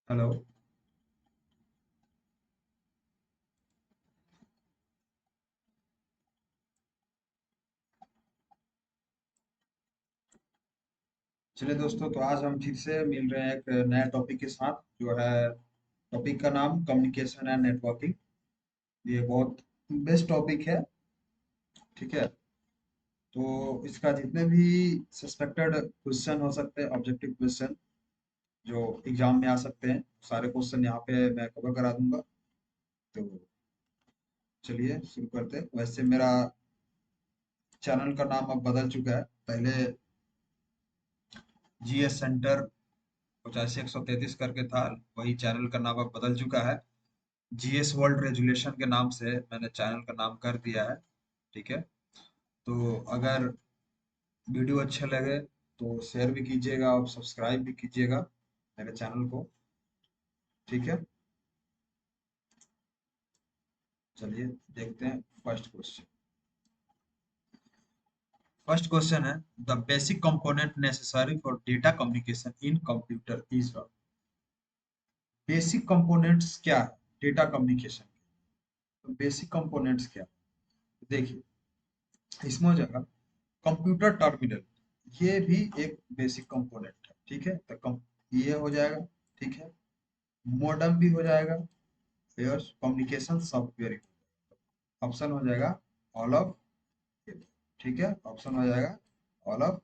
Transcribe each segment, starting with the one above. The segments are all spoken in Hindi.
हेलो। चलिए दोस्तों, तो आज हम फिर से मिल रहे हैं एक नया टॉपिक के साथ, जो है टॉपिक का नाम कम्युनिकेशन एंड नेटवर्किंग। ये बहुत बेस्ट टॉपिक है। ठीक है। तो इसका जितने भी सस्पेक्टेड क्वेश्चन हो सकते हैं, ऑब्जेक्टिव क्वेश्चन जो एग्जाम में आ सकते हैं, सारे क्वेश्चन यहाँ पे मैं कवर करा दूंगा। तो चलिए शुरू करते हैं। वैसे मेरा चैनल का नाम अब बदल चुका है। पहले जीएस सेंटर 85 133 करके था, वही चैनल का नाम अब बदल चुका है। जीएस वर्ल्ड रेजुलेशन के नाम से मैंने चैनल का नाम कर दिया है। ठीक है। तो अगर वीडियो अच्छे लगे तो शेयर भी कीजिएगा और सब्सक्राइब भी कीजिएगा मेरे चैनल को। ठीक है। चलिए देखते हैं फर्स्ट क्वेश्चन। फर्स्ट क्वेश्चन है, the basic component necessary for data communication in computer is. Basic components क्या है डेटा कम्युनिकेशन के? तो बेसिक कंपोनेंट्स क्या है, देखिए इसमें हो जाएगा कंप्यूटर टर्मिनल। ये भी एक बेसिक कंपोनेंट है। ठीक है। तो ये हो जाएगा। ठीक है। मॉडेम भी हो जाएगा। फिर कम्युनिकेशन सॉफ्टवेयर ऑप्शन हो जाएगा ऑल ऑफ। ठीक है। ऑप्शन हो जाएगा ऑल ऑफ।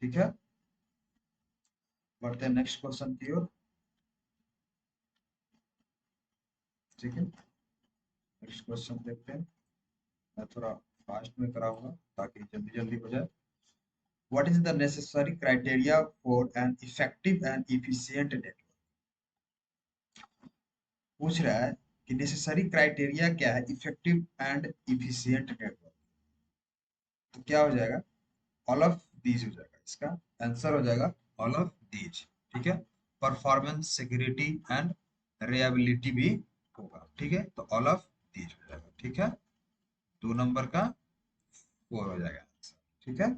ठीक है। बढ़ते हैं नेक्स्ट क्वेश्चन की ओर। ठीक है। नेक्स्ट क्वेश्चन देखते हैं। मैं थोड़ा फास्ट में कराऊंगा ताकि जल्दी जल्दी हो जाए। What is the necessary criteria for an effective and efficient network? पूछ रहा है कि नेसेसरी क्राइटेरिया क्या है इफेक्टिव एंड इफिशिएंट नेटवर्क। तो क्या हो जाएगा? ऑल ऑफ दीज हो जाएगा। इसका आंसर हो जाएगा ऑल ऑफ दीज। ठीक है। परफॉर्मेंस, सिक्योरिटी एंड रिलायबिलिटी भी होगा। ठीक है। तो ऑल ऑफ दीज हो जाएगा। ठीक है। 2 नंबर का 4 हो जाएगा आंसर। ठीक है।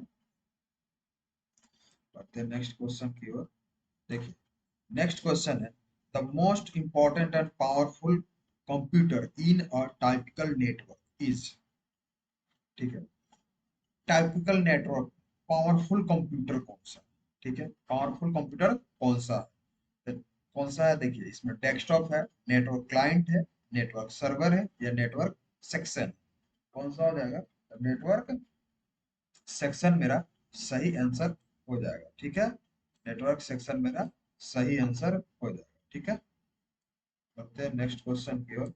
बढ़ते हैं नेक्स्ट क्वेश्चन की ओर। देखिए नेक्स्ट क्वेश्चन है, the most important and powerful computer in a typical network is. ठीक है। टाइपिकल नेटवर्क पावरफुल कंप्यूटर कौन सा? ठीक है। पावरफुल कंप्यूटर कौन सा है? कौन सा है देखिए, इसमें डेस्कटॉप है, नेटवर्क क्लाइंट है, नेटवर्क सर्वर है, या नेटवर्क सेक्शन। कौन सा हो जाएगा? नेटवर्क सेक्शन मेरा सही आंसर हो जाएगा। ठीक है। नेटवर्क सेक्शन मेरा सही आंसर हो जाएगा। ठीक है। बढ़ते हैं नेक्स्ट क्वेश्चन की ओर।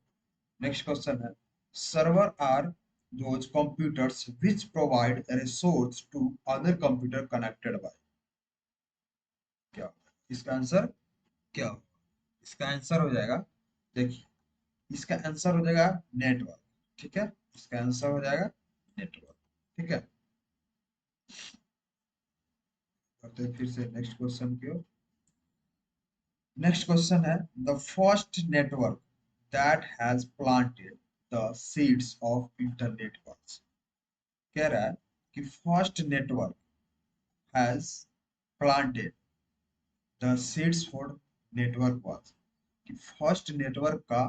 नेक्स्ट क्वेश्चन है, server are those computers which provide a resource to other computer connected by। क्या होगा इसका आंसर? क्या होगा इसका आंसर? हो जाएगा, देखिए इसका आंसर हो जाएगा नेटवर्क। ठीक है। इसका आंसर हो जाएगा नेटवर्क। ठीक है। करते हैं फिर से नेक्स्ट क्वेश्चन की ओर। नेक्स्ट क्वेश्चन है, the first network that has planted the seeds of internet works. कह रहा है कि first network has planted the seeds for network works. कि फर्स्ट नेटवर्क का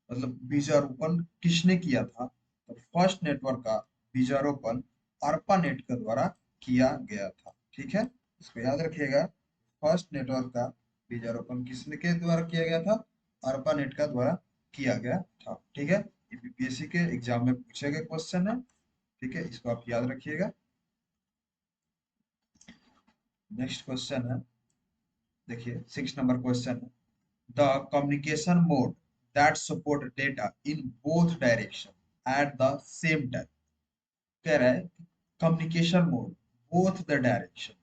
मतलब बीजारोपण किसने किया था? तो फर्स्ट नेटवर्क का बीजारोपण ARPANET के द्वारा किया गया था। ठीक है। इसको याद रखिएगा। फर्स्ट नेटवर्क का बीजारोपण किसने के द्वारा किया गया था? ARPANET का द्वारा किया गया था। ठीक है। ये बीपीएससी के एग्जाम में पूछे गए क्वेश्चन है। ठीक है। इसको आप याद रखिएगा। नेक्स्ट क्वेश्चन है, देखिए 6 नंबर क्वेश्चन है, the communication mode that support data in both direction at the same time। कह रहा है communication mode both the direction,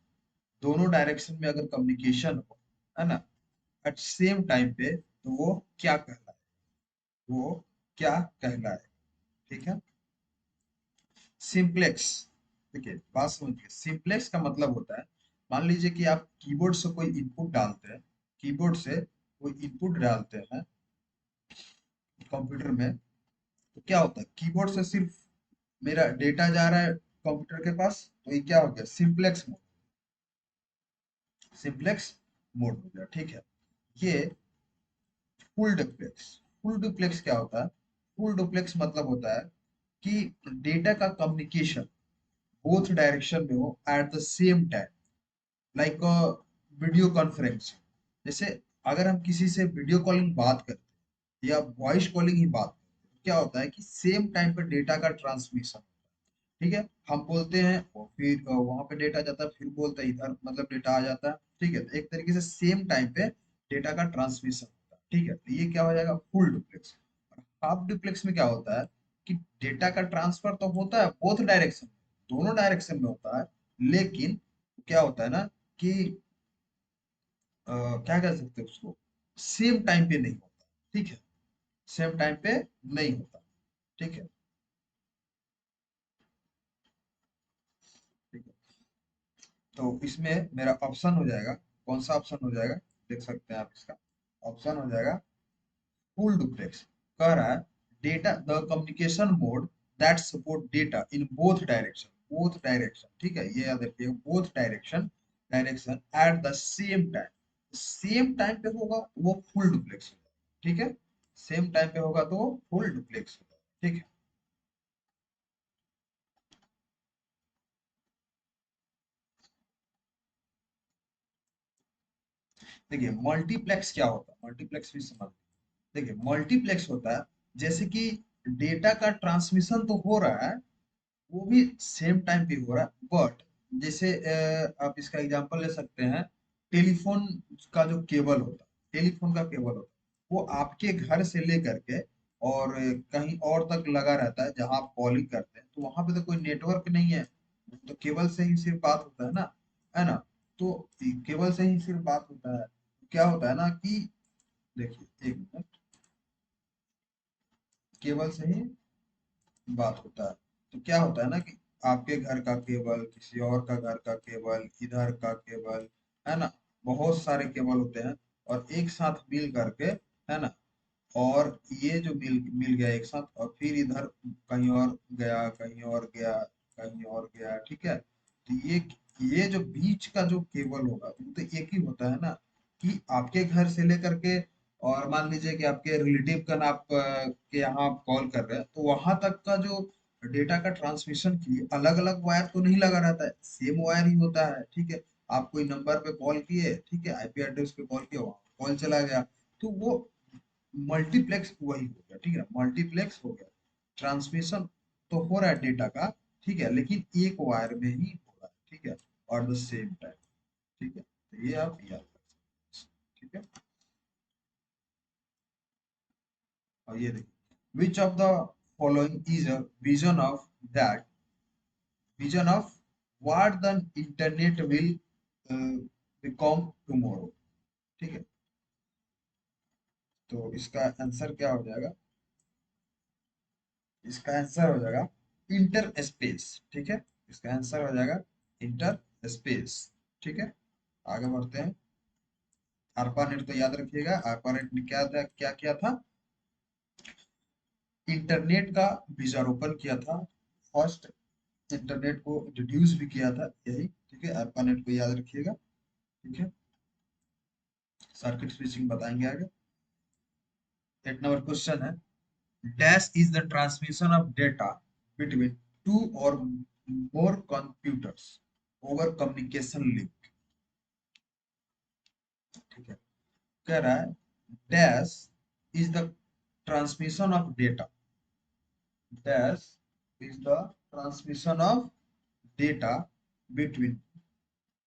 दोनों डायरेक्शन में अगर कम्युनिकेशन हो, है ना, एट सेम टाइम पे, तो वो क्या कहलाए? वो क्या कहलाए? ठीक है। सिंप्लेक्स। देखिए बात समझिए, सिंप्लेक्स का मतलब होता है, मान लीजिए कि आप कीबोर्ड से कोई इनपुट डालते हैं, कीबोर्ड से कोई इनपुट डालते हैं कंप्यूटर में, तो क्या होता है, कीबोर्ड से सिर्फ मेरा डेटा जा रहा है कंप्यूटर के पास, तो ये क्या हो गया? Simplex mode. सिंप्लेक्स मोड हो गया। ठीक है। ये फुल डुप्लेक्स। फुल डुप्लेक्स क्या होता है? फुल डुप्लेक्स मतलब होता है कि डेटा का कम्युनिकेशन बोथ डायरेक्शन में हो at the same time, like video conference. जैसे अगर हम किसी से वीडियो कॉलिंग बात करते हैं या वॉइस कॉलिंग ही बात करते हैं, क्या होता है कि सेम टाइम पे डेटा का ट्रांसमिशन, ठीक है, हम बोलते हैं और फिर वहां पे डेटा जाता है, फिर बोलते हैं इधर, मतलब डेटा आ जाता है, ठीक है। तो एक तरीके से सेम टाइम पे डेटा का ट्रांसमिशन होता है, ठीक है। तो ये क्या हो जाएगा? Full duplex. हाफ डुप्लेक्स में क्या होता है कि डेटा का ट्रांसफर तो होता है बोथ डायरेक्शन, दोनों डायरेक्शन में होता है, लेकिन क्या होता है ना कि क्या कह सकते हैं उसको, सेम टाइम पे नहीं होता, ठीक है, सेम टाइम पे नहीं होता, ठीक है, ठीक है। तो इसमें मेरा ऑप्शन हो जाएगा, कौन सा ऑप्शन हो जाएगा? देख सकते हैं आप इसका ऑप्शन हो जाएगा फुल डुप्लेक्स। कह रहा है data the communication mode that support data in both direction, both direction, ठीक है, ये याद रखिएगा, both direction, direction at the same time, same time पे होगा तो वो फुल डुप्लेक्स होगा, ठीक है, सेम टाइम पे होगा तो वो फुल डुप्लेक्स होगा, ठीक है। देखिए मल्टीप्लेक्स क्या होता है, मल्टीप्लेक्स भी समझ, देखिए मल्टीप्लेक्स होता है जैसे कि डेटा का ट्रांसमिशन तो हो रहा है, वो भी सेम टाइम पे हो रहा है, बट जैसे आप इसका एग्जांपल ले सकते हैं, टेलीफोन का जो केबल होता है, टेलीफोन का केबल होता है, वो आपके घर से लेकर के और कहीं और तक लगा रहता है जहां आप कॉलिंग करते हैं, तो वहां पे तो कोई नेटवर्क नहीं है, तो केबल से ही सिर्फ बात होता है ना, तो केबल से ही सिर्फ बात होता है। क्या होता है ना कि देखिए एक मिनट, केबल से ही बात होता है, तो क्या होता है ना कि आपके घर का केबल, किसी और का घर का केबल, इधर का केबल, है ना, बहुत सारे केबल होते हैं और एक साथ मिल करके, है ना, और ये जो मिल गया एक साथ और फिर इधर कहीं और गया, कहीं और गया, कहीं और गया, ठीक है। तो ये जो बीच का जो केबल होगा वो तो एक ही होता है ना, कि आपके घर से लेकर के और मान लीजिए कि आपके रिलेटिव का आप के यहाँ आप कॉल कर रहे हैं, तो वहां तक का जो डेटा का ट्रांसमिशन की अलग अलग वायर तो नहीं लगा रहता है, सेम वायर ही होता है, ठीक है। आप कोई नंबर पे कॉल किए, ठीक है, आईपी एड्रेस पे कॉल किया, वहाँ कॉल चला गया, तो वो मल्टीप्लेक्स वही हो गया, ठीक है, मल्टीप्लेक्स हो गया, ट्रांसमिशन तो हो रहा है डेटा का, ठीक है, लेकिन एक वायर में ही हो रहा है, ठीक है, और द सेम टाइम, ठीक है, तो ये आप याद रख सकते हैं, ठीक है। और ये देखिए विच of the following is a vision of that, vision of what the internet will become tomorrow, ठीक है। तो इसका आंसर क्या हो जाएगा? इसका आंसर हो जाएगा इंटर स्पेस, ठीक है, इसका आंसर हो जाएगा इंटर स्पेस, ठीक है। आगे बढ़ते हैं। ARPANET तो याद रखिएगा, ARPANET ने क्या किया था? इंटरनेट का बीजारोपण किया था, फर्स्ट इंटरनेट को इंट्रोड्यूस भी किया था यही, ठीक है, ARPANET को याद रखिएगा, ठीक है। सर्किट स्विचिंग बताएंगे आगे। 8 नंबर क्वेश्चन है dash is the transmission of data between two और मोर कंप्यूटर्स ओवर कम्युनिकेशन लिंक, ठीक है। कह रहा है dash is the transmission of data, dash is the transmission of data between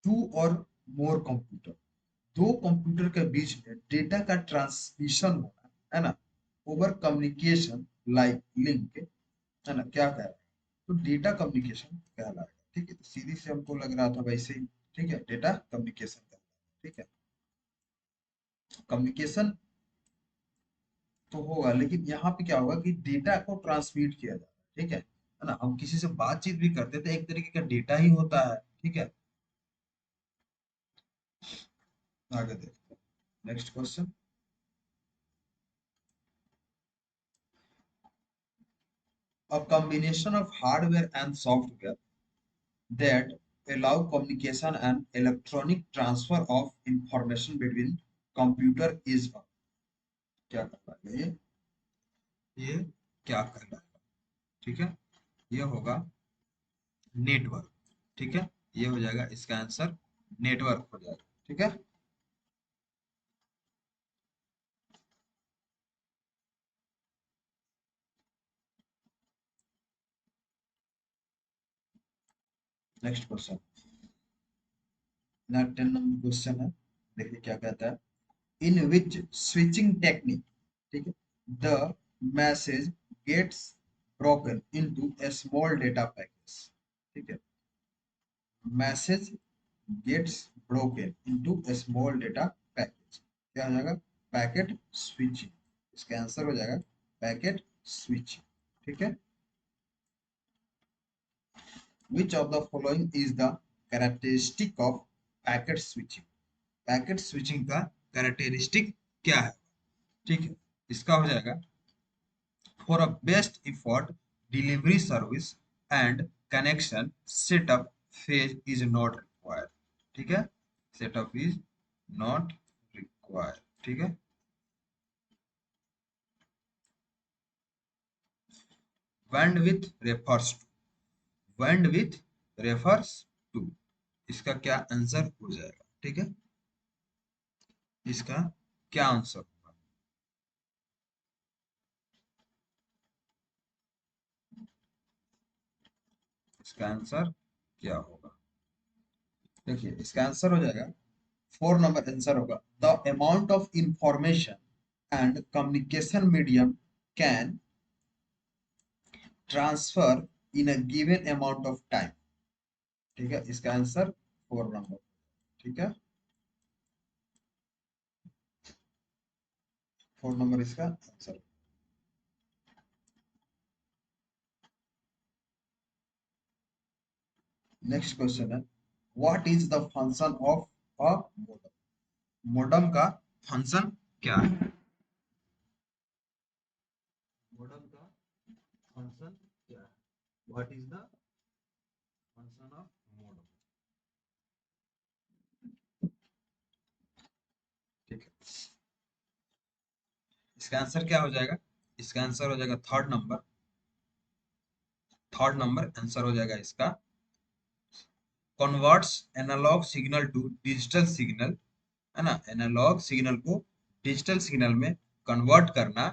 two और मोर कंप्यूटर, दो कंप्यूटर के बीच में डेटा का ट्रांसमिशन होना, है ना, ओवर कम्युनिकेशन लाइक लिंक, है ना, क्या कह रहा है? तो डेटा कम्युनिकेशन कहलाएगा, ठीक है। तो सीधी से हमको लग रहा था वैसे ही, ठीक है, डेटा कम्युनिकेशन कहलाएगा, ठीक है। कम्युनिकेशन तो होगा, लेकिन यहाँ पे क्या होगा कि डेटा को ट्रांसमिट किया जाता है, ठीक है ना, हम किसी से बातचीत भी करते हैं तो एक तरीके का डेटा ही होता है, ठीक है। आगे देखते हैं next question. A combination of hardware and software that allow communication and electronic transfer of information between computer is a, क्या कहलाएगा ये क्या कहलाएगा? ठीक है, ये होगा नेटवर्क। ठीक है, ये हो जाएगा इसका आंसर, नेटवर्क हो जाएगा। ठीक है, नेक्स्ट क्वेश्चन, ना 10 नंबर क्वेश्चन है। देखिए क्या कहता है, इन विच स्विचिंग टेक्निक, ठीक है, the message gets broken into a small data package. ठीक है, message gets broken into a small data package, क्या हो जाएगा? Packet switching. इसका आंसर हो जाएगा पैकेट स्विचिंग। ठीक है, which of the following is the characteristic of packet switching? Packet switching का कैरेक्टरिस्टिक क्या है? ठीक है, इसका हो जाएगा, for a best effort delivery service and connection setup phase is not required। ठीक है, setup is not required। ठीक है, bandwidth refers to, bandwidth refers to, इसका क्या आंसर हो जाएगा? ठीक है, इसका क्या आंसर होगा? इसका आंसर क्या होगा? देखिए इसका आंसर हो जाएगा, 4 नंबर आंसर होगा, the amount of information and communication medium can transfer in a given amount of time. ठीक है, इसका आंसर 4 नंबर। ठीक है, 4 नंबर इसका आंसर। नेक्स्ट क्वेश्चन है, what is the function of a modem? Modem का फंक्शन क्या है? मोडम का फंक्शन क्या है? What is the function of modem? ठीक है, इसका आंसर क्या हो जाएगा? इसका आंसर हो जाएगा third number, third number answer हो जाएगा इसका, converts analog signal to digital signal. है ना, एनालॉग सिग्नल को डिजिटल सिग्नल में कन्वर्ट करना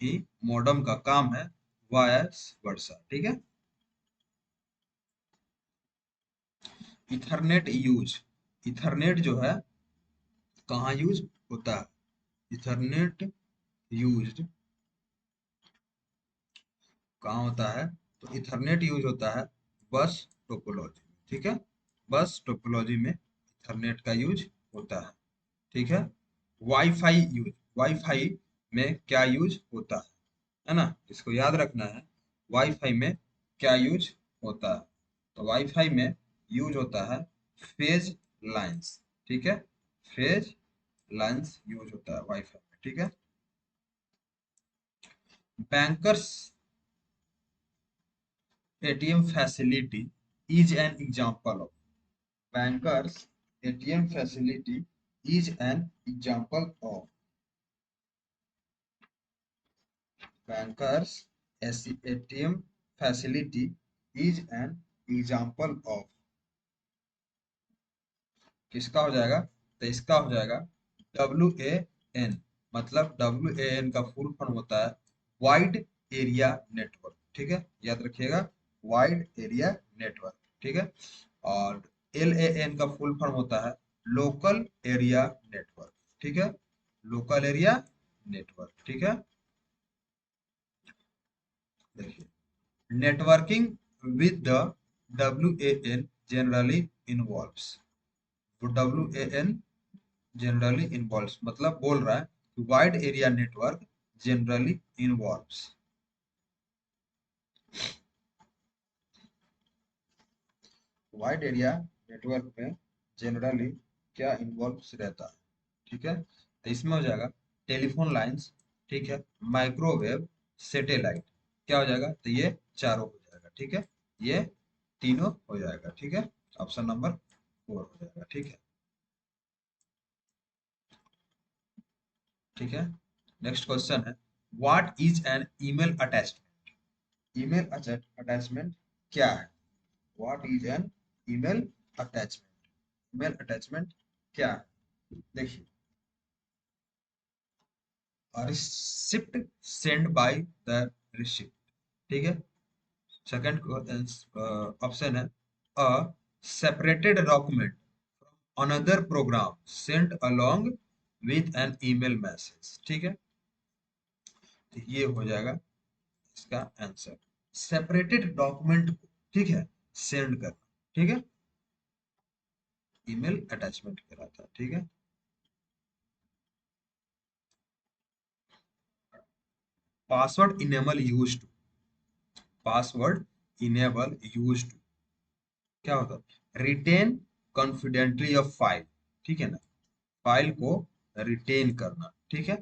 ही मॉडेम का काम है, वायस वर्सा। ठीक है, इथरनेट यूज, इथरनेट जो है कहाँ यूज होता है? इथरनेट यूज्ड कहाँ होता है? तो इथरनेट यूज होता है बस टोपोलॉजी में। ठीक है, बस टोपोलॉजी में इथरनेट का यूज होता है। ठीक है, वाईफाई यूज, वाईफाई में क्या यूज होता है ना, इसको याद रखना है, वाईफाई में क्या यूज होता है? तो वाईफाई में यूज होता है फेज लाइंस। ठीक है, फेज लाइंस यूज होता है वाईफाई में। ठीक है, bankers ATM facility is an example of, bankers ATM facility is an example of, bankers ATM facility is an example of, किसका हो जाएगा? तो इसका हो जाएगा WAN, मतलब WAN का फुल फॉर्म होता है वाइड एरिया नेटवर्क। ठीक है, याद रखिएगा, वाइड एरिया नेटवर्क। ठीक है, और LAN का फुल फॉर्म होता है लोकल एरिया नेटवर्क। ठीक है, लोकल एरिया नेटवर्क। ठीक है, देखिए, networking with the WAN generally involves, तो WAN जनरली इन्वॉल्व्स मतलब बोल रहा है कि wide area network generally involves, wide area network में जनरली क्या इन्वॉल्व रहता है? ठीक है, तो इसमें हो जाएगा टेलीफोन लाइंस, ठीक है, माइक्रोवेव, सैटेलाइट, क्या हो जाएगा? तो ये चारों हो जाएगा। ठीक है, ये तीनों हो जाएगा। ठीक है, ऑप्शन नंबर 4 हो जाएगा। ठीक है, ठीक है, नेक्स्ट क्वेश्चन है, what is an email attachment? Email attachment क्या है? What is an email attachment? Email attachment क्या है? देखिए, receipt send by the receipt, ठीक है। सेकंड ऑप्शन है, a separated document from another program sent along with an email message, ठीक है। तो ये हो जाएगा इसका आंसर, सेपरेटेड डॉक्यूमेंट को, ठीक है, सेंड करना, ठीक है, ईमेल अटैचमेंट कहलाता है, ठीक है। Password enable use to, password enable use to क्या होता है? रिटेन कॉन्फिडेंटली ऑफ फाइल, ठीक है ना, फाइल को रिटेन करना, ठीक है।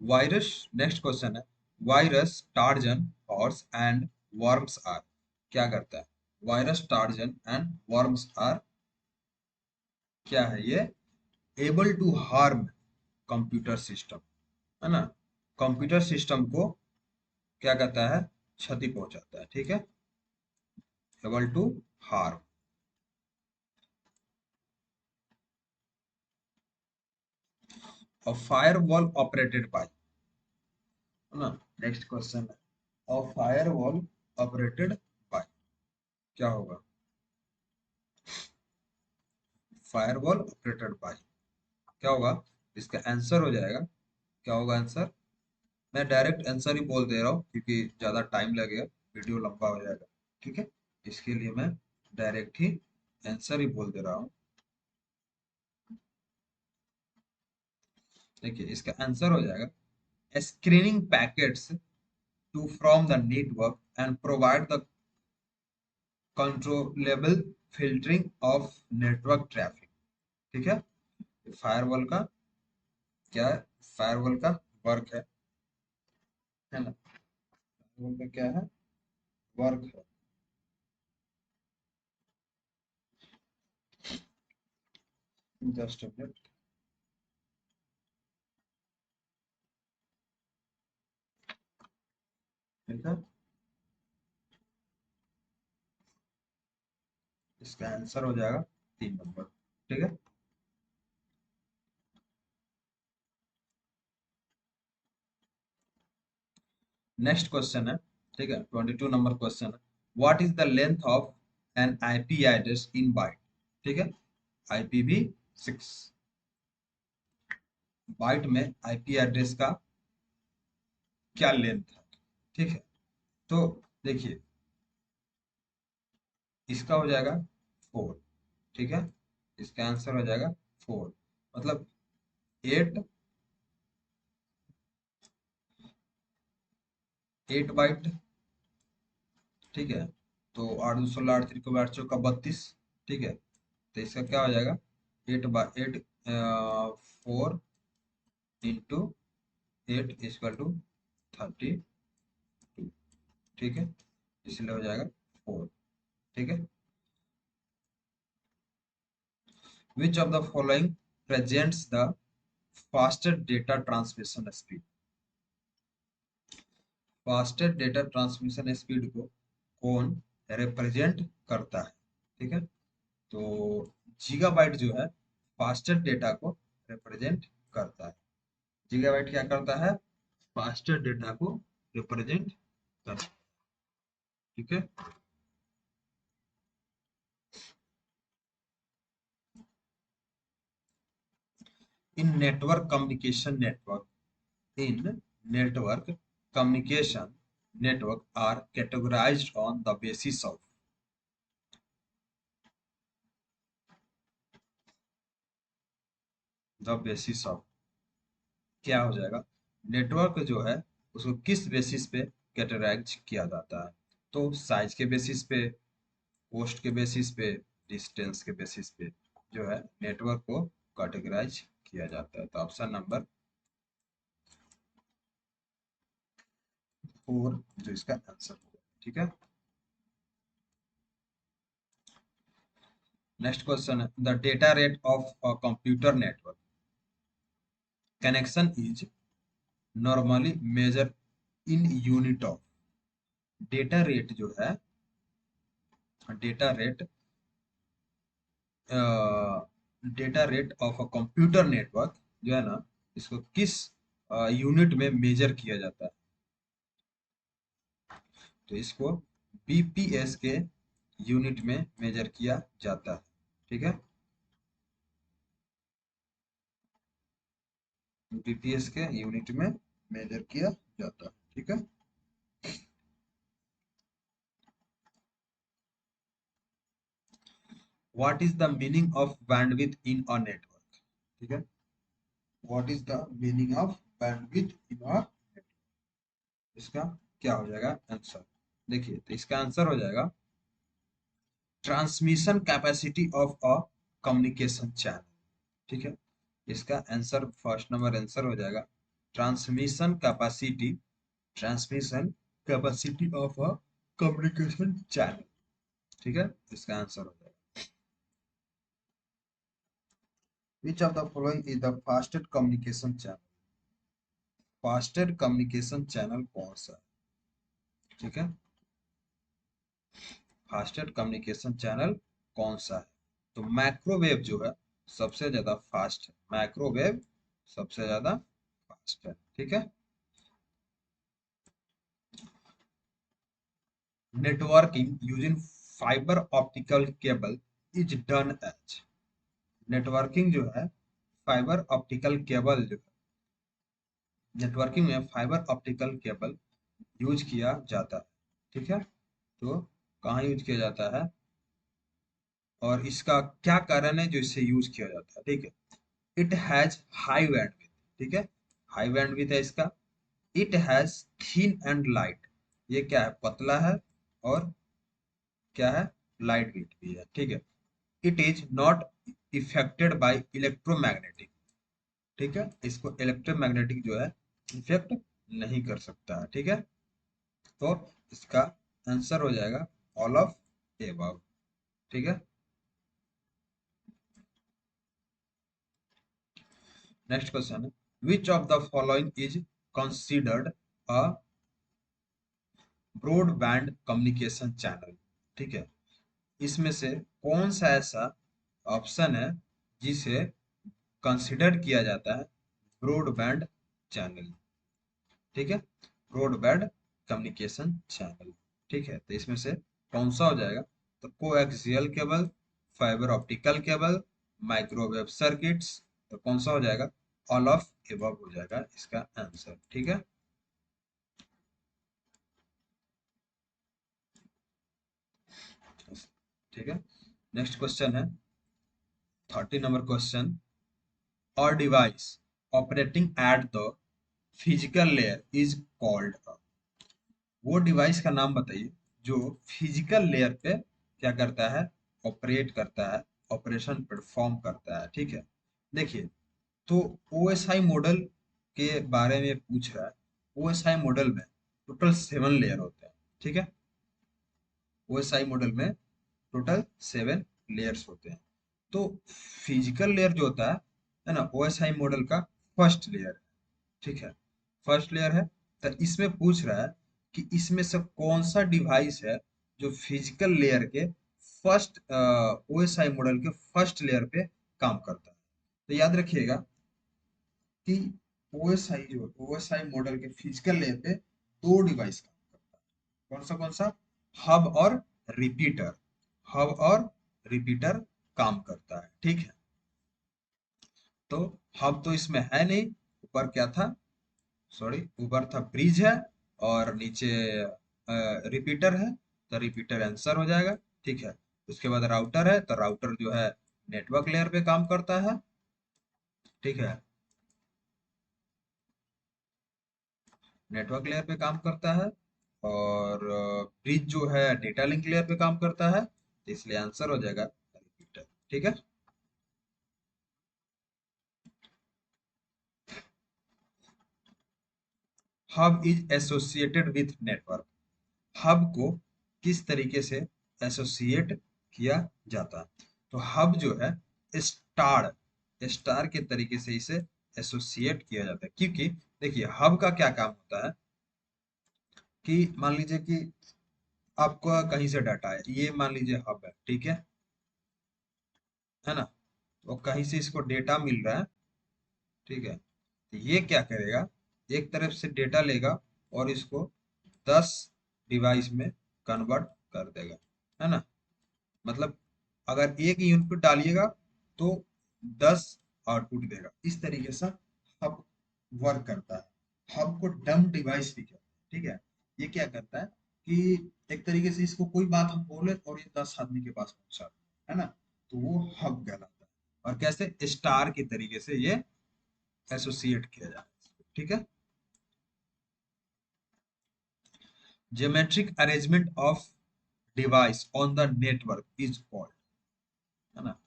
वायरस, नेक्स्ट क्वेश्चन है, virus Trojan horse and worms are, क्या करता है? Virus Trojan and worms are क्या है ये? Able to harm computer system, है ना, कंप्यूटर सिस्टम को क्या कहता है? क्षति पहुंचाता है, ठीक है, able to harm. A firewall operated by, है ना, नेक्स्ट क्वेश्चन है, अ फायरवॉल ऑपरेटेड बाय क्या होगा? फायरवॉल ऑपरेटेड बाय क्या होगा? इसका आंसर हो जाएगा, क्या होगा आंसर? मैं डायरेक्ट आंसर ही बोल दे रहा हूँ क्योंकि ज्यादा टाइम लगेगा, वीडियो लंबा हो जाएगा, ठीक है, इसके लिए मैं डायरेक्ट ही आंसर ही बोल दे रहा हूँ। देखिए, इसका आंसर हो जाएगा, screening packets to from the network and provide the controllable filtering of network traffic, ठीक है। फायरवॉल का क्या है? फायरवॉल का वर्क है ना, फायरवॉल का क्या है? वर्क है। जस्ट अ मिनट, ठीक है, इसका आंसर हो जाएगा 3 नंबर, ठीक है। नेक्स्ट क्वेश्चन है, ठीक है, 22 नंबर क्वेश्चन है, what is the length of an IP address in byte, ठीक है, IPv6, बाइट में आईपी एड्रेस का क्या लेंथ है, ठीक है। तो देखिए, इसका हो जाएगा 4, ठीक है, इसका आंसर हो जाएगा 4, मतलब 8 8 बाइट, ठीक है। तो 8 2 16 8 3 8 चौका 32, ठीक है, तो इसका क्या हो जाएगा? 8 बाई 8, 4 इंटू 8 इक्वल टू 32, ठीक है, इसलिए हो जाएगा 4, ठीक है। विच of the following presents the fastest data transmission speed? Fastest data transmission speed को कौन रिप्रेजेंट करता है, ठीक है। तो गीगाबाइट जो है फास्टेस्ट डेटा को रिप्रेजेंट करता है, गीगाबाइट क्या करता है? फास्टेस्ट डेटा को रिप्रेजेंट करता है, ठीक है। In network communication network in network communication network are categorized on the basis of, the basis of क्या हो जाएगा? नेटवर्क जो है उसको किस बेसिस पे कैटेगराइज किया जाता है? तो साइज के बेसिस पे, पोस्ट के बेसिस पे, डिस्टेंस के बेसिस पे जो है नेटवर्क को कैटेगराइज किया जाता है। तो ऑप्शन नंबर 4 जो इसका आंसर होगा, ठीक है। नेक्स्ट क्वेश्चन है the data rate of a computer network connection is normally measure in unit of. Data rate जो है, data rate data rate of a computer network जो है ना, इसको किस यूनिट में मेजर किया जाता है? तो इसको बीपीएस के यूनिट में मेजर किया जाता है। ठीक है, बीपीएस के यूनिट में मेजर किया जाता है। ठीक है, what is the meaning of bandwidth in a network? ठीक है, what is the meaning of bandwidth in a network? इसका क्या हो जाएगा आंसर? देखिए, तो इसका आंसर हो जाएगा transmission capacity of a communication channel. ठीक है, इसका आंसर फर्स्ट नंबर आंसर हो जाएगा transmission capacity, transmission capacity of a communication channel. ठीक है, इसका आंसर हो जाएगा विच of the following is the fastest communication channel? Fastest communication channel कौन सा है? ठीक है, फास्टेस्ट कम्युनिकेशन चैनल कौन सा है? तो माइक्रोवेव जो है सबसे ज्यादा फास्ट है, माइक्रोवेव सबसे ज्यादा फास्ट है। ठीक है, networking using fibre optical cable is done as. Networking जो है फाइबर ऑप्टिकल केबल जो है, नेटवर्किंग में फाइबर ऑप्टिकल केबल यूज किया जाता है। ठीक है, तो कहाँ यूज किया जाता है और इसका क्या कारण है जो इससे यूज किया जाता है? ठीक है, इट हैज हाई बैंडविड्थ। ठीक है, हाई बैंडविड्थ है इसका। It has thin and light, ये क्या है, पतला है और क्या है, लाइट वेट भी है। ठीक है, it is not affected by electromagnetic. ठीक है, इसको इलेक्ट्रोमैग्नेटिक जो है इफेक्ट नहीं कर सकता है। ठीक है, तो इसका आंसर हो जाएगा ऑल ऑफ एबव। ठीक है, नेक्स्ट क्वेश्चन है विच of the following is considered a broadband communication channel? ठीक है, इसमें से कौन सा ऐसा ऑप्शन है जिसे कंसिडर किया जाता है ब्रॉडबैंड चैनल? ठीक है, ब्रॉडबैंड कम्युनिकेशन चैनल। ठीक है, तो इसमें से कौन सा हो जाएगा? तो coaxial cable, fibre optical cable, microwave circuits, तो कौन सा हो जाएगा? ऑल ऑफ एबव हो जाएगा इसका आंसर। ठीक है, ठीक है, नेक्स्ट क्वेश्चन है 30 नंबर क्वेश्चन, और device operating at the physical layer is called. वो डिवाइस का नाम बताइए जो फिजिकल लेयर पे क्या करता है, ऑपरेट करता है, ऑपरेशन परफॉर्म करता है। ठीक है, देखिए, तो ओएसआई मॉडल के बारे में पूछ रहा है। ओएसआई मॉडल में टोटल 7 लेयर होते हैं। ठीक है, ओएसआई मॉडल में टोटल 7 लेयर्स होते हैं। तो फिजिकल लेयर जो होता है ना, ओएसआई मॉडल का फर्स्ट लेयर। ठीक है, फर्स्ट लेयर है। तो इसमें पूछ रहा है कि इसमें से कौन सा डिवाइस है जो फिजिकल लेयर के फर्स्ट, ओएसआई मॉडल के फर्स्ट लेयर पे काम करता है। तो याद रखिएगा कि ओएसआई जो ओएसआई मॉडल के फिजिकल लेयर पे 2 डिवाइस काम करता है। कौन सा? हब और रिपीटर। हब और रिपीटर काम करता है। ठीक है, तो हब तो इसमें है नहीं, ऊपर क्या था, सॉरी, ऊपर था ब्रिज है और नीचे रिपीटर है, तो रिपीटर आंसर हो जाएगा। ठीक है, उसके बाद राउटर है, तो राउटर जो है नेटवर्क लेयर पे काम करता है। ठीक है, नेटवर्क लेयर पे काम करता है। और ब्रिज जो है डेटा लिंक लेयर पे काम करता है, तो इसलिए आंसर हो जाएगा रिपीटर। ठीक है, hub is associated with network. Hub को किस तरीके से एसोसिएट किया जाता है? तो हब जो है स्टार स्टार के तरीके से इसे एसोसिएट किया जाता है, क्योंकि देखिए हब का क्या काम होता है कि मान लीजिए कि आपका कहीं से डाटा है, ये मान लीजिए हब है, ठीक है ना। तो कहीं से इसको डेटा मिल रहा है, ठीक है। तो ये क्या करेगा, एक तरफ से डेटा लेगा और इसको 10 डिवाइस में कन्वर्ट कर देगा, है ना। मतलब अगर एक इनपुट डालिएगा तो 10 आउटपुट देगा। इस तरीके से हब वर्क करता है। हब को डम डिवाइस भी कहते हैं, ठीक है। ये क्या करता है कि एक तरीके से इसको कोई बात हम बोले और ये 10 आदमी के पास पहुंचा, है ना। तो वो हब कहलाता है। और कैसे स्टार के तरीके से ये एसोसिएट किया जाता है, ठीक है। Geometric arrangement of device on the network is called, है ना।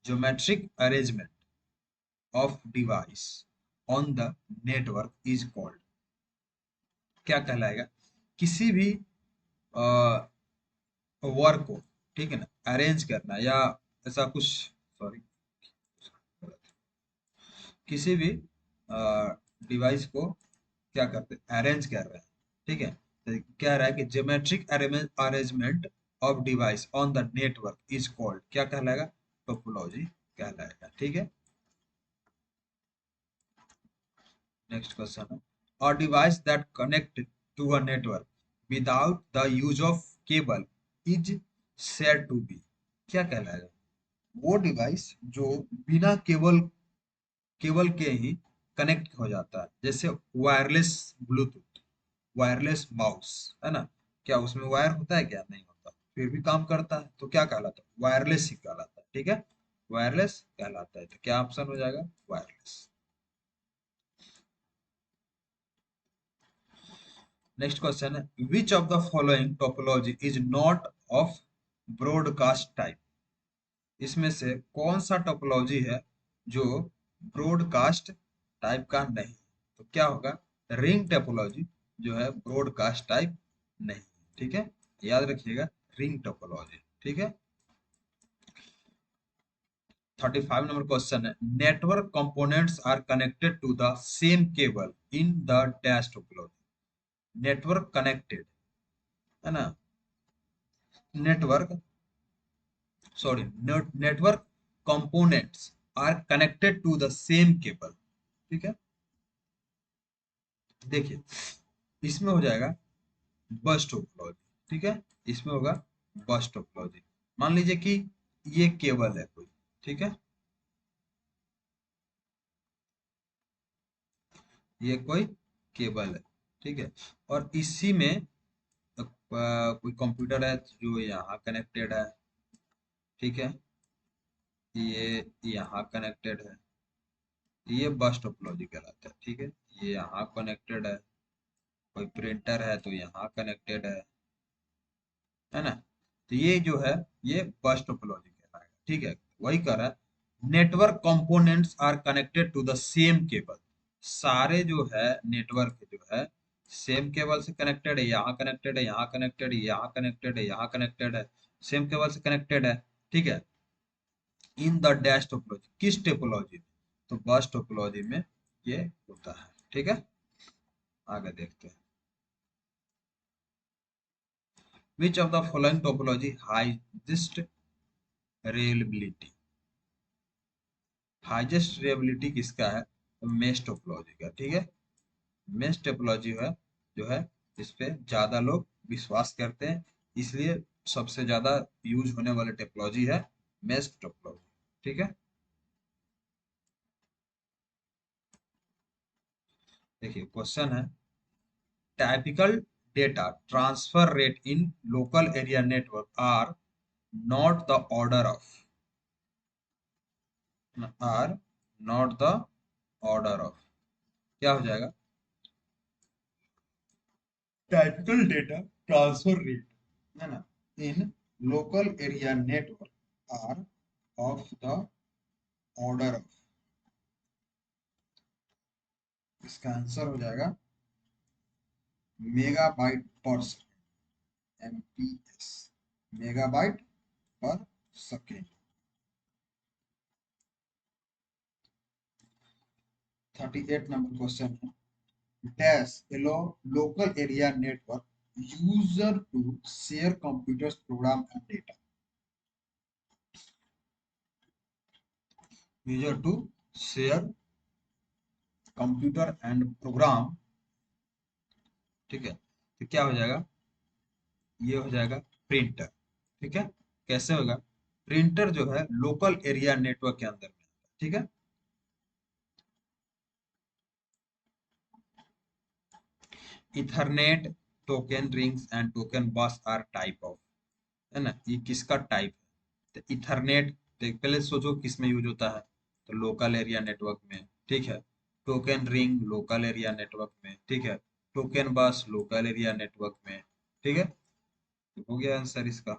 Geometric arrangement of device on the network is called, क्या कहलाएगा, किसी भी वर्क को, ठीक है ना, अरेंज करना या ऐसा कुछ, सॉरी, किसी भी डिवाइस को क्या करते हैं, अरेंज कर रहे हैं, ठीक है। तो कह रहा है कि geometric arrangement of device on the network is called, क्या कहलाएगा, टोपोलॉजी कहलाएगा, ठीक है। नेक्स्ट क्वेश्चन है, a device that connect to a network without the use of cable is said to be, क्या कहलाएगा, वो डिवाइस जो बिना केबल केबल के ही कनेक्ट हो जाता है, जैसे वायरलेस ब्लूटूथ, वायरलेस माउस, है ना। क्या उसमें वायर होता है, क्या नहीं होता, फिर भी काम करता है, तो क्या कहलाता है, वायरलेस ही कहलाता है, ठीक है। वायरलेस कहलाता है, तो क्या ऑप्शन हो जाएगा, वायरलेस। नेक्स्ट क्वेश्चन है, विच of the following topology is not of broadcast type, इसमें से कौन सा टोपोलॉजी है जो ब्रॉडकास्ट टाइप का नहीं, तो क्या होगा, रिंग टोपोलॉजी जो है ब्रॉडकास्ट टाइप नहीं, ठीक है। याद रखिएगा, रिंग टोपोलॉजी, ठीक है। 35 नंबर क्वेश्चन है, network components are connected to the same cable in the dash topology, network connected, है ना, network, sorry, network components are connected to the same cable, ठीक है। देखिए इसमें हो जाएगा बस टोपोलॉजी, ठीक है। इसमें होगा बस टोपोलॉजी। मान लीजिए कि ये केबल है कोई, ठीक है, ये कोई केबल है, ठीक है। और इसी में कोई कंप्यूटर है जो यहाँ कनेक्टेड है, ठीक है, ये यहाँ कनेक्टेड है, ये बस टोपोलॉजी कहलाता है, ठीक है। ये यहाँ कनेक्टेड है, कोई प्रिंटर है तो यहाँ कनेक्टेड है ना। तो ये जो है ये बस टोपोलॉजी कहलाएगा, ठीक है। वही कह रहा है, network components are connected to the same cable, सारे जो है नेटवर्क जो है सेम केबल से कनेक्टेड है, यहाँ कनेक्टेड है, यहाँ कनेक्टेड है, यहाँ कनेक्टेड है, यहाँ कनेक्टेड है, सेम केबल से कनेक्टेड है, ठीक है। इन द डैश टोपोलॉजी, किस टोपोलॉजी में, तो बस टोपोलॉजी में ये होता है, ठीक है। आगे देखते हैं, which of the following topology highest reliability, highest reliability किसका है, तो मेश टोपोलॉजी का, ठीक है। मेश टोपोलॉजी है जो है इस पे ज्यादा लोग विश्वास करते हैं, इसलिए सबसे ज्यादा यूज होने वाली टोपोलॉजी है मेश टोपोलॉजी, ठीक है। देखिए क्वेश्चन है, typical data transfer rate in local area network are not the order of, are not the order of, क्या हो जाएगा, टाइपिकल डेटा ट्रांसफर रेट, है ना, in local area network are of the order of, इसका आंसर हो जाएगा megabyte per second, MPS, megabyte per second, 38 number question है, dash allow local area network user to share computers program and data, user to share computer and program. ठीक है, तो क्या हो जाएगा, ये हो जाएगा प्रिंटर। ठीक है, कैसे होगा, प्रिंटर जो है लोकल एरिया नेटवर्क के अंदर में, ठीक है। Ethernet, token rings and token बस आर टाइप ऑफ, है ना, ये किसका टाइप है, तो इथरनेट, पहले सोचो किस में यूज होता है, तो लोकल एरिया नेटवर्क में, ठीक है। Token ring local area network में, ठीक है। टोकन बस लोकल एरिया नेटवर्क में, ठीक है। तो हो गया आंसर इसका।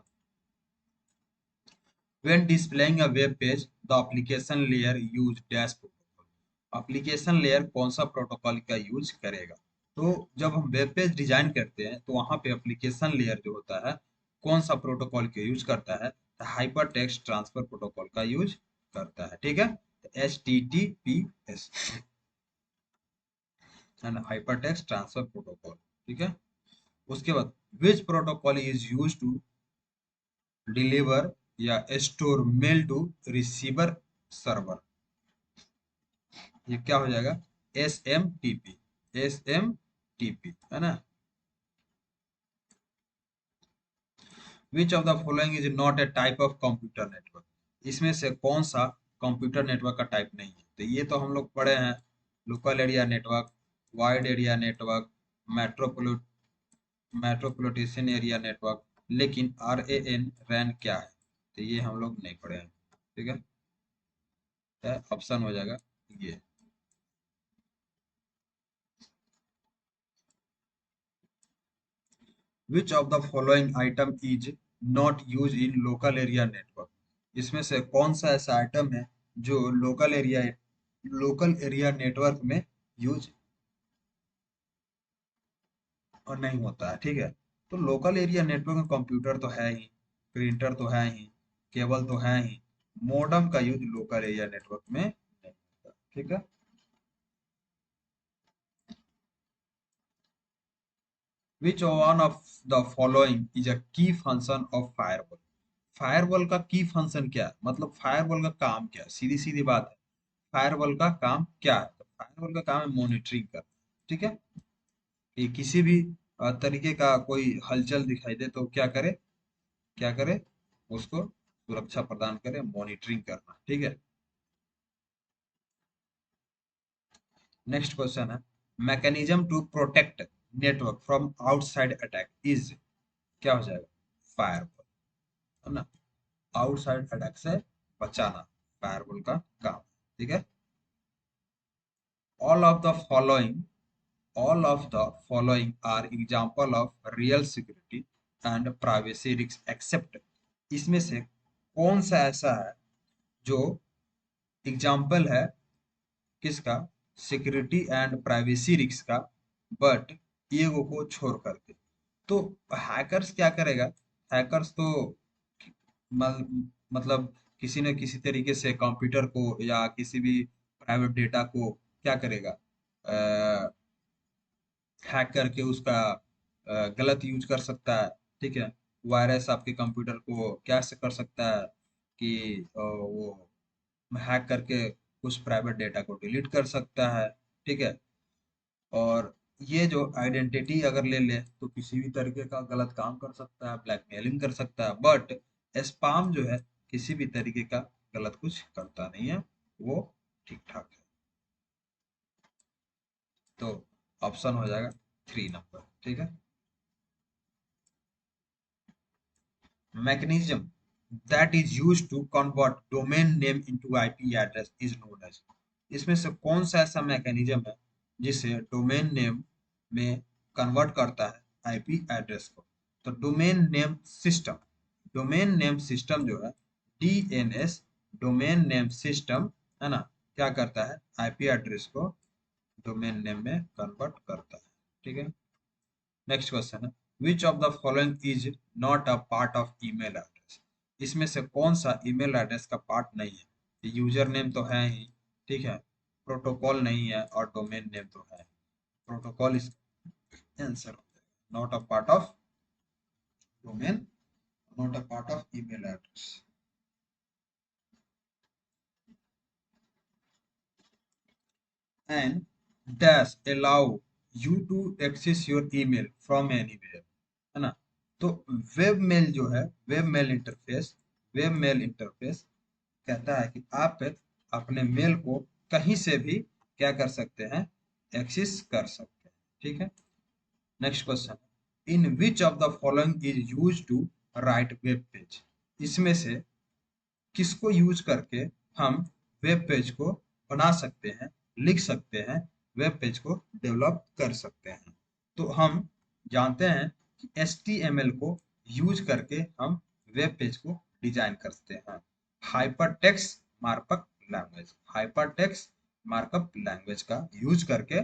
When displaying a web page, the application layer use dash protocol. Application layer कौन सा प्रोटोकॉल का यूज करेगा, तो जब हम वेब पेज डिजाइन करते हैं तो वहां पे एप्लीकेशन लेयर जो होता है कौन सा प्रोटोकॉल का यूज करता है, तो हाइपर टेक्स्ट ट्रांसफर प्रोटोकॉल का यूज करता है, ठीक है। HTTPS, है ना, हाइपर टेक्स्ट ट्रांसफर प्रोटोकॉल, ठीक है। उसके बाद which protocol is use to deliver या store mail to receiver server, ये क्या हो जाएगा, SMTP, SMTP, है ना। Which of the following is not a type of computer network, इसमें से कौन सा कंप्यूटर नेटवर्क का टाइप नहीं है, तो ये तो हम लोग पढ़े हैं, local area network, wide area network, metropolit metropolitation area network, लेकिन RAN रैन क्या है, तो ये हम लोग नहीं पढ़े हैं, ठीक है। ऑप्शन हो जाएगा ये। Which of the following item is not used in local area network, इसमें से कौन सा ऐसा आइटम है जो लोकल एरिया नेटवर्क में यूज और नहीं होता है, ठीक है। तो लोकल एरिया नेटवर्क में कंप्यूटर तो है ही, प्रिंटर तो है ही, केबल तो है ही, मॉडेम का यूज लोकल एरिया नेटवर्क में नहीं होता, ठीक है। Which one of the following is a key function of firewall, firewall का की फंक्शन क्या है, मतलब फायरवॉल का काम क्या है, सीधी सीधी बात है, फायरवॉल का काम क्या है, तो फायरवॉल का काम है मॉनिटरिंग करना, ठीक है। कि किसी भी तरीके का कोई हलचल दिखाई दे तो क्या करे, क्या करे, उसको सुरक्षा प्रदान करे, मॉनिटरिंग करना, ठीक है। नेक्स्ट क्वेश्चन है, mechanism to protect network from outside attack is, क्या हो जाएगा, फायरवॉल, है ना, आउटसाइड अटैक से बचाना फायरवॉल का काम, ठीक है। all of the following all of the following are example of real security and privacy risks except, इसमें से कौन सा ऐसा है जो एग्जाम्पल है किसका, सिक्योरिटी एंड प्राइवेसी रिस्क का, बट ईगो को छोड़ करके, तो हैकर्स क्या करेगा, हैकर्स तो मतलब किसी न किसी तरीके से कंप्यूटर को या किसी भी प्राइवेट डेटा को क्या करेगा, हैक करके उसका गलत यूज कर सकता है, ठीक है। वायरस आपके कंप्यूटर को क्या से कर सकता है कि वो हैक करके कुछ प्राइवेट डेटा को डिलीट कर सकता है, ठीक है। और ये जो आइडेंटिटी अगर ले ले तो किसी भी तरीके का गलत काम कर सकता है, ब्लैकमेलिंग कर सकता है, बट स्पैम जो है किसी भी तरीके का गलत कुछ करता नहीं है, वो ठीक ठाक है। तो ऑप्शन हो जाएगा 3 नंबर, ठीक है। mechanism that is used to convert domain name into IP address is known as, इसमें से कौन सा ऐसा मैकेनिज्म है जिसे डोमेन नेम में कन्वर्ट करता है आईपी एड्रेस को, तो डोमेन नेम सिस्टम जो है DNS, डोमेन नेम सिस्टम, है ना, क्या करता है आईपी एड्रेस को डोमेन नेम में कन्वर्ट करता है, ठीक है। नेक्स्ट क्वेश्चन है, विच of the following is not a part of email address, इसमें से कौन सा ईमेल एड्रेस का पार्ट नहीं है, यूजर नेम तो है ही, ठीक है, प्रोटोकॉल नहीं है और डोमेन नेम तो है। प्रोटोकॉल इज आंसर हो जाएगा, not a part of domain, not a part of email address. And dash allow you to access your email from anywhere, है ना। तो वेब मेल जो है, वेब मेल इंटरफेस कहता है कि आप अपने मेल को कहीं से भी क्या कर सकते हैं, एक्सेस कर सकते हैं, ठीक है। Next question, in which of the following is use to write web page, इसमें से किसको यूज करके हम वेब पेज को बना सकते हैं, लिख सकते हैं, वेब पेज को डेवलप कर सकते हैं। तो हम जानते हैं कि HTML को यूज करके हम वेब पेज को डिजाइन करते हैं। Hypertext markup language, hypertext markup language का यूज करके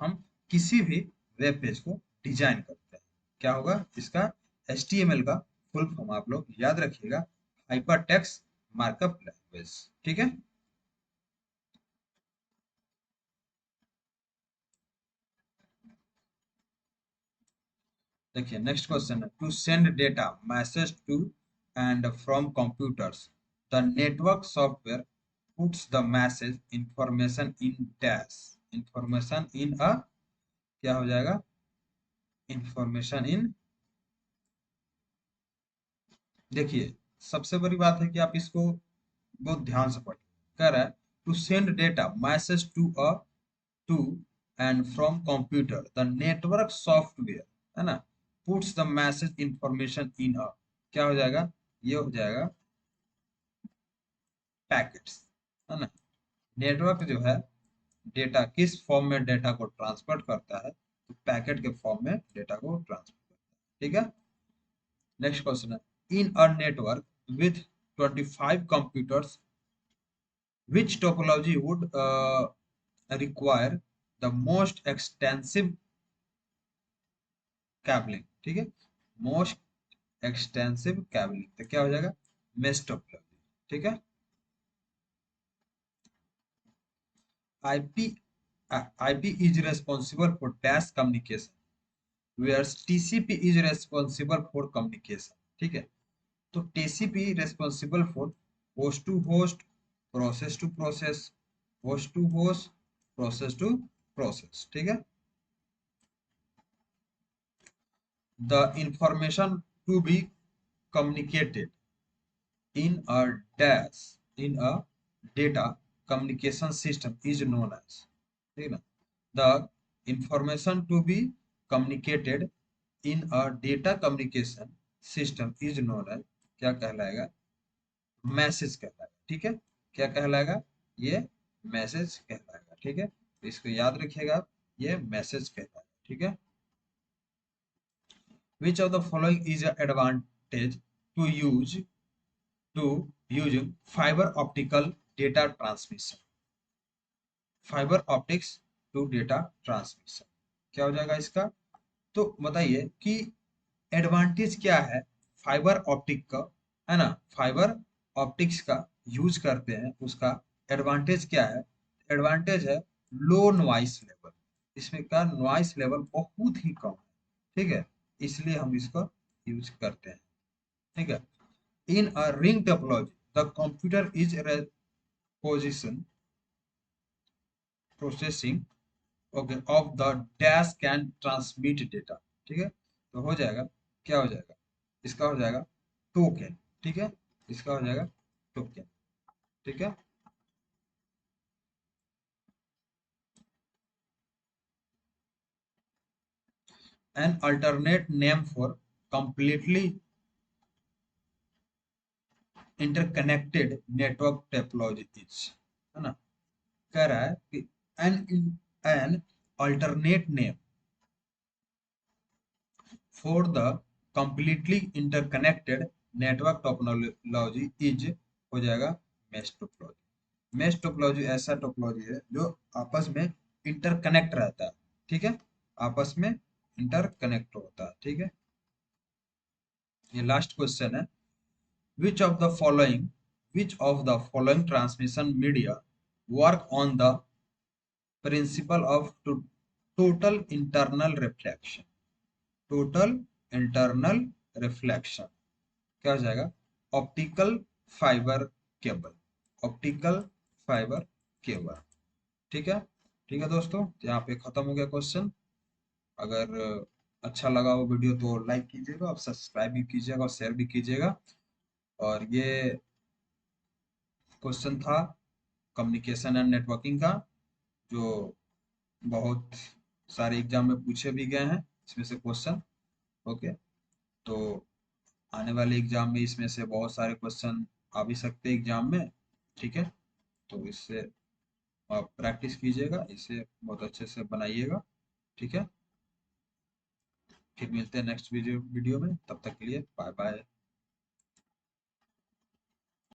हम किसी भी वेब पेज को डिजाइन करते हैं। क्या होगा इसका, HTML का फुल फॉर्म आप लोग याद रखिएगा, हाइपरटेक्स्ट मार्कअप लैंग्वेज, ठीक है। देखिए नेक्स्ट क्वेश्चन है, to send data message to and from computers the network software puts the message information in dash, information in a, क्या हो जाएगा, इंफॉर्मेशन इन, देखिए सबसे बड़ी बात है कि आप इसको बहुत ध्यान से पढ़िए। कह रहा है to send data message to and from computer the network software, है ना, puts the message information in a, क्या हो जाएगा, ये हो जाएगा पैकेट्स, है ना। नेटवर्क जो है डेटा किस फॉर्म में डेटा को ट्रांसफर करता है, तो पैकेट के फॉर्म में डेटा को ट्रांसफर करता है, ठीक है। नेक्स्ट क्वेश्चन है, in a network with 25 computers which topology would require the most extensive cabling, ठीक है, मोस्ट एक्सटेंसिव cabling, तो क्या हो जाएगा, मेश टोपोलॉजी, ठीक है। IP IP is responsible for dash communication whereas TCP is responsible for communication, ठीक है। तो TCP responsible for host to host, process to process, host to host, process to process, ठीक है। The information to be communicated in a dash in a data communication system is known as, ठीक है ना। The information to be communicated in a data communication system is known as, क्या कहलाएगा, मैसेज कहलाएगा, ठीक है। क्या कहलाएगा, ये मैसेज कहलाएगा, ठीक है। तो इसको याद रखिएगा आप, ये मैसेज कहलाएगा, ठीक है। Which of the following is an advantage to using fiber optical data transmission? Fibre optics to data transmission, क्या हो जाएगा इसका, तो बताइए कि एडवांटेज क्या है फाइबर ऑप्टिक का, है ना, फाइबर ऑप्टिक्स का यूज करते हैं, उसका एडवांटेज क्या है। एडवांटेज है लो नॉइस लेवल, इसमें का नॉइस लेवल बहुत ही कम है, ठीक है, इसलिए हम इसको यूज करते हैं, ठीक है। In a ring topology the computer is position processing, okay, of the dash can transmit data, ठीक है। तो हो जाएगा, क्या हो जाएगा, इसका हो जाएगा टोकन, ठीक है, इसका हो जाएगा टोकन, ठीक है। An alternate name for completely interconnected network topology is, है ना, कह रहा है कि an an alternate name for the completely interconnected network topology is हो जाएगा mesh topology। mesh topology ऐसा टोपोलॉजी है जो आपस में इंटरकनेक्ट रहता है, ठीक है, आपस में इंटरकनेक्ट होता है, ठीक है। ये लास्ट क्वेश्चन है, which of the following which of the following transmission media work on the principle of total internal reflection, total internal reflection क्या हो जाएगा, optical fibre cable, optical fibre cable. ठीक है, ठीक है दोस्तों, यहाँ पे खत्म हो गया क्वेश्चन। अगर अच्छा लगा वो वीडियो तो लाइक कीजिएगा और सब्सक्राइब भी कीजिएगा और शेयर भी कीजिएगा। और ये क्वेश्चन था कम्युनिकेशन एंड नेटवर्किंग का, जो बहुत सारे एग्जाम में पूछे भी गए हैं इसमें से क्वेश्चन। ओके, तो आने वाले एग्जाम में इसमें से बहुत सारे क्वेश्चन आ भी सकते हैं एग्जाम में। ठीक है, तो इससे आप प्रैक्टिस कीजिएगा, इसे बहुत अच्छे से बनाइएगा। ठीक है, फिर मिलते हैं नेक्स्ट वीडियो में, तब तक के लिए बाय बाय।